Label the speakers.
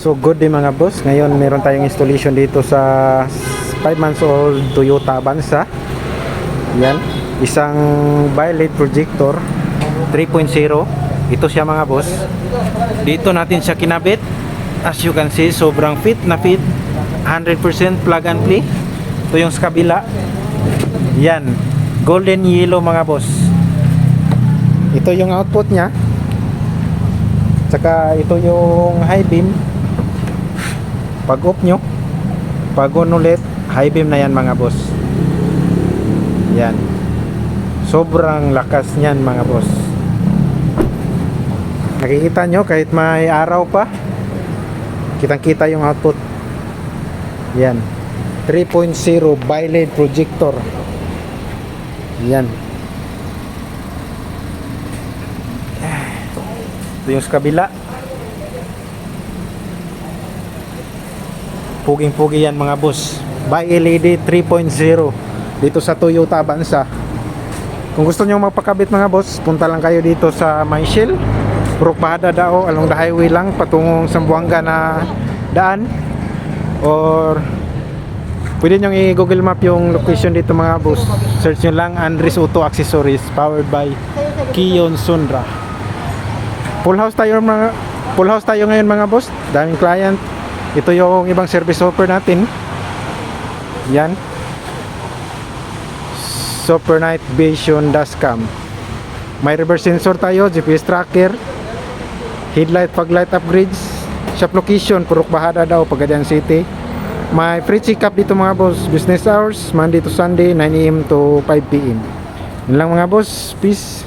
Speaker 1: So good day mga boss. Ngayon meron tayong installation dito sa 5 months old Toyota Avanza. Yan, isang bi-LED projector 3.0. Ito siya mga boss. Dito natin siya kinabit. As you can see, sobrang fit na fit. 100% plug and play. Ito yung sa kabila. Yan, golden yellow mga boss. Ito yung output nya. Tsaka ito yung high beam. Pag off nyo, pag on ulit, high beam na yan mga boss. Yan, sobrang lakas niyan mga boss. Nakikita nyo kahit may araw pa, kitang kita yung output. Yan, 3.0 bi-LED projector. Yan, ito yung sa kabila. Puging-pugi yan mga boss. Bi-LED 3.0 dito sa Toyota Avanza. Kung gusto nyo magpakabit mga boss, punta lang kayo dito sa Maishil, Purok Bahada Dao, along the highway lang patungong Zamboanga na daan. Or pwede nyo i-google map yung location dito mga boss. Search nyo lang Andres Auto Accessories, powered by Kion Sundra. Full house tayo ngayon mga boss. Daming client. Ito yung ibang service offer natin. Yan, Supernight Vision Dashcam. May reverse sensor tayo, GPS tracker, headlight, fog light upgrades. Shop location, Purok Bahada daw, Pagadian City. May free check up dito mga boss. Business hours, Monday to Sunday, 9 AM to 5 PM. Yun lang mga boss. Peace.